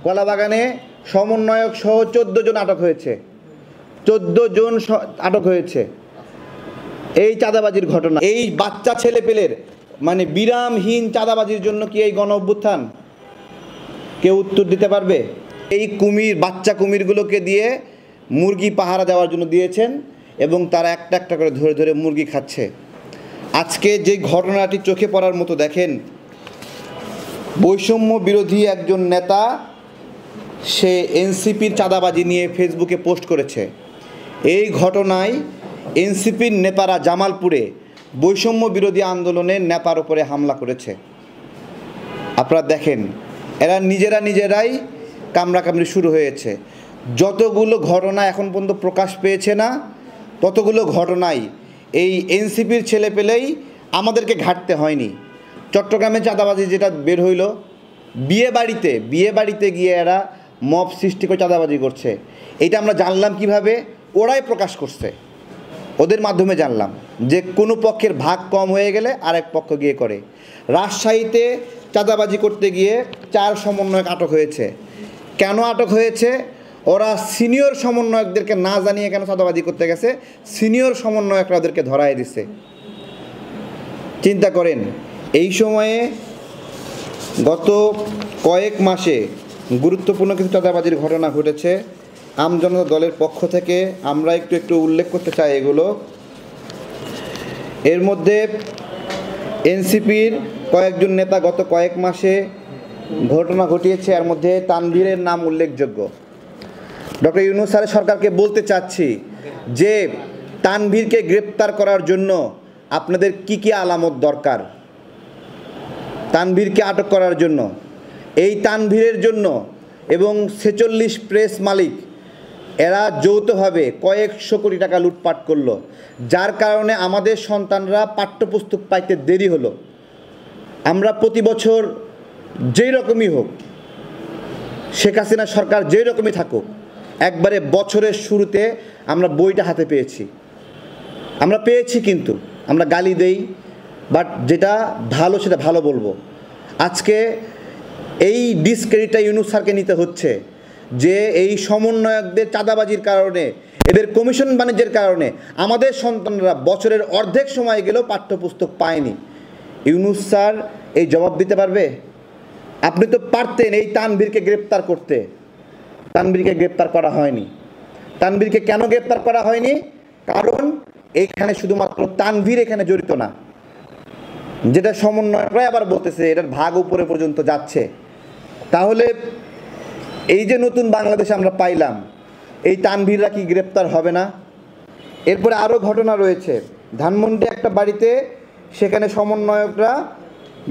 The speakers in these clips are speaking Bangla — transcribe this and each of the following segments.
কলাবাগানে সমন্বয়ক সহ 14 জন আটক হয়েছে। 14 জন আটক হয়েছে এই চাঁদাবাজির ঘটনা। এই বাচ্চা ছেলেপেলের মানে বিরামহীন চাঁদাবাজির জন্য কি এই গণ অভ্যুত্থান? কেউ উত্তর দিতে পারবে? এই কুমির, বাচ্চা কুমিরগুলোকে দিয়ে মুরগি পাহারা দেওয়ার জন্য দিয়েছেন এবং তারা একটা একটা করে ধরে ধরে মুরগি খাচ্ছে। আজকে যে ঘটনাটি চোখে পড়ার মতো, দেখেন, বৈষম্য বিরোধী একজন নেতা সে এনসিপির চাঁদাবাজি নিয়ে ফেসবুকে পোস্ট করেছে। এই ঘটনায় এনসিপির নেতারা জামালপুরে বৈষম্য বিরোধী আন্দোলনের নেতার উপরে হামলা করেছে। আপনারা দেখেন, এরা নিজেরাই কামড়াকামড়ি শুরু হয়েছে। যতগুলো ঘটনা এখন পর্যন্ত প্রকাশ পেয়েছে না, ততগুলো ঘটনাই এই এনসিপির ছেলেপেলেই আমাদেরকে ঘাটতে হয়নি। চট্টগ্রামে চাঁদাবাজি যেটা বের হইল, বিয়ে বাড়িতে গিয়ে এরা মব সৃষ্টি করে চাঁদাবাজি করছে। এটা আমরা জানলাম কিভাবে? ওরাই প্রকাশ করছে, ওদের মাধ্যমে জানলাম যে কোনো পক্ষের ভাগ কম হয়ে গেলে আরেক পক্ষ গিয়ে করে। রাজশাহীতে চাঁদাবাজি করতে গিয়ে 4 সমন্বয়ক আটক হয়েছে। কেন আটক হয়েছে? ওরা সিনিয়র সমন্বয়কদেরকে না জানিয়ে কেন চাঁদাবাজি করতে গেছে, সিনিয়র সমন্বয়করা ওদেরকে ধরায় দিছে। চিন্তা করেন, এই সময়ে গত কয়েক মাসে গুরুত্বপূর্ণ কিছু চাঁদাবাজির ঘটনা ঘটেছে। আমজনতা দলের পক্ষ থেকে আমরা একটু উল্লেখ করতে চাই এগুলো। এর মধ্যে এনসিপির কয়েকজন নেতা গত কয়েক মাসে ঘটনা ঘটিয়েছে, এর মধ্যে তানভীরের নাম উল্লেখযোগ্য। ডক্টর ইউনূস স্যারের সরকারকে বলতে চাচ্ছি যে তানভীরকে গ্রেপ্তার করার জন্য আপনাদের কি আলামত দরকার? তানভীরকে আটক করার জন্য, এই তানভীরের জন্য এবং 46 প্রেস মালিক এরা যৌথভাবে কয়েকশো কোটি টাকা লুটপাট করলো, যার কারণে আমাদের সন্তানরা পাঠ্যপুস্তক পাইতে দেরি হলো। আমরা প্রতি বছর যেই রকমই হোক, শেখ হাসিনা সরকার যেই রকমই থাকুক, একবারে বছরের শুরুতে আমরা বইটা হাতে পেয়েছি। কিন্তু আমরা গালি দেই, বাট যেটা ভালো সেটা ভালো বলবো। আজকে এই ডিসক্রেডিটটা ইউনূস স্যারকে নিতে হচ্ছে যে এই সমন্বয়কদের চাঁদাবাজির কারণে, এদের কমিশন বাণিজ্যের কারণে আমাদের সন্তানরা বছরের অর্ধেক সময় গেলেও পাঠ্যপুস্তক পায়নি। ইউনূস স্যার এই জবাব দিতে পারবে? আপনি তো পারতেন এই তানভীরকে গ্রেপ্তার করতে। তানভীরকে গ্রেপ্তার করা হয়নি। তানভীরকে কেন গ্রেপ্তার করা হয়নি? কারণ এইখানে শুধুমাত্র তানভীর এখানে জড়িত না, যেটা সমন্বয়করা আবার বলতেছে এটার ভাগ উপরে পর্যন্ত যাচ্ছে। তাহলে এই যে নতুন বাংলাদেশ আমরা পাইলাম, এই তানভীররা কি গ্রেপ্তার হবে না? এরপরে আরও ঘটনা রয়েছে। ধানমন্ডি একটা বাড়িতে, সেখানে সমন্বয়করা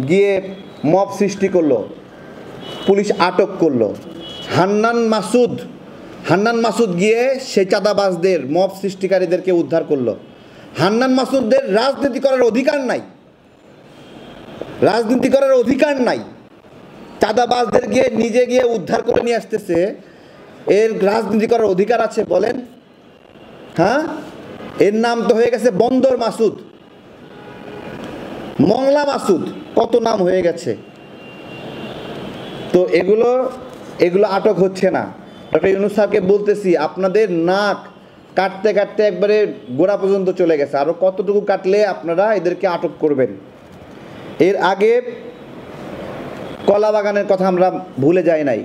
গিয়ে মব সৃষ্টি করলো, পুলিশ আটক করলো। হান্নান মাসুদ গিয়ে সেই চাঁদাবাজদের, মব সৃষ্টিকারীদেরকে উদ্ধার করলো। হান্নান মাসুদদের রাজনীতি করার অধিকার নাই। চাঁদাবাজদের নিজে গিয়ে উদ্ধার করে নিয়ে আসতেছে, এর রাজনীতি করার অধিকার আছে বলেন? হ্যাঁ, এর নাম তো হয়ে গেছে বন্দর মাসুদ, মংলা মাসুদ, কত নাম হয়ে গেছে। তো এগুলো আটক হচ্ছে না। ডক্টর ইউনূস স্যারকে বলতেছি, আপনাদের নাক কাটতে কাটতে একবারে গোড়া পর্যন্ত চলে গেছে, আরও কতটুকু কাটলে আপনারা এদেরকে আটক করবেন? এর আগে কলাবাগানের কথা আমরা ভুলে যাই নাই।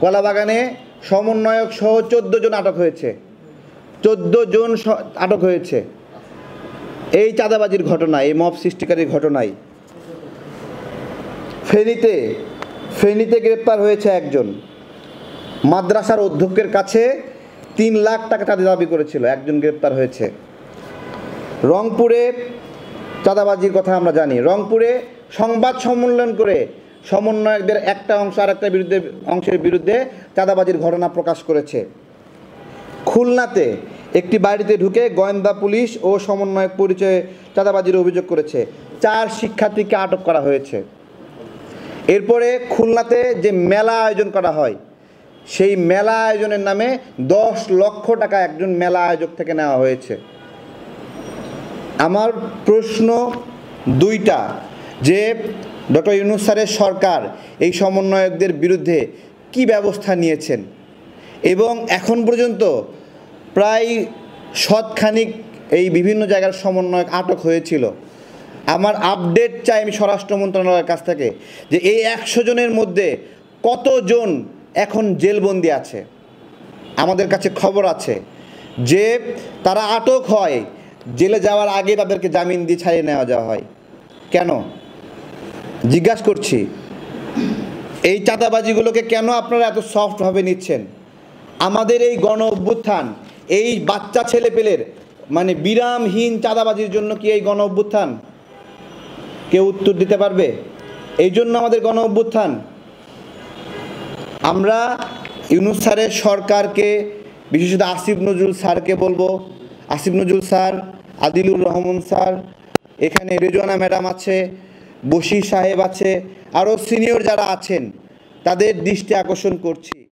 কলাবাগানে সমন্বয়ক সহ 14 জন আটক হয়েছে। 14 জন আটক হয়েছে এই চাঁদাবাজির ঘটনায়, এই মব সৃষ্টিকারীর ঘটনায়। ফেনীতে গ্রেপ্তার হয়েছে একজন, মাদ্রাসার অধ্যক্ষের কাছে 3 লাখ টাকা চাঁদা দাবি করেছিল, একজন গ্রেপ্তার হয়েছে। রংপুরে চাঁদাবাজির কথা আমরা জানি। রংপুরে সংবাদ সম্মেলন করে সমন্বয়কদের একটা অংশ আরেকটা অংশের বিরুদ্ধে চাঁদাবাজির ঘটনা প্রকাশ করেছে। খুলনাতে একটি বাড়িতে ঢুকে গোয়েন্দা পুলিশ ও সমন্বয়ক পরিচয়ে চাঁদাবাজির অভিযোগ করেছে। 4 শিক্ষার্থীকে আটক করা হয়েছে। এরপরে খুলনাতে যে মেলা আয়োজন করা হয়, সেই মেলা আয়োজনের নামে 10 লক্ষ টাকা একজন মেলা আয়োজক থেকে নেওয়া হয়েছে। আমার প্রশ্ন দুইটা, যে ডক্টর ইউনূস স্যারের সরকার এই সমন্বয়কদের বিরুদ্ধে কি ব্যবস্থা নিয়েছেন এবং এখন পর্যন্ত প্রায় শতখানিক এই বিভিন্ন জায়গার সমন্বয়ক আটক হয়েছিল। আমার আপডেট চাই আমি স্বরাষ্ট্র মন্ত্রণালয়ের কাছ থেকে যে এই 100 জনের মধ্যে কতজন এখন জেলবন্দি আছে। আমাদের কাছে খবর আছে যে তারা আটক হয়, জেলে যাওয়ার আগে তাদেরকে জামিন দিয়ে ছাড়িয়ে নেওয়া যাওয়া হয়। কেন জিজ্ঞাসা করছি, এই চাঁদাবাজিগুলোকে কেন আপনারা এত সফটভাবে নিচ্ছেন? আমাদের এই গণ অভ্যুত্থান, এই বাচ্চা ছেলেপেলের মানে বিরামহীন চাঁদাবাজির জন্য কি এই গণ অভ্যুত্থান? কেউ উত্তর দিতে পারবে? এই জন্য আমাদের গণ অভ্যুত্থান। আমরা ইউনূস স্যারের সরকারকে, বিশেষত আসিফ নজরুল স্যারকে বলবো, আসিফ নজরুল স্যার, আদিলুর রহমান স্যার, এখানে রেজওয়ানা ম্যাডাম আছে, বশির সাহেব আছে, আরও সিনিয়র যারা আছেন, তাদের দৃষ্টি আকর্ষণ করছি।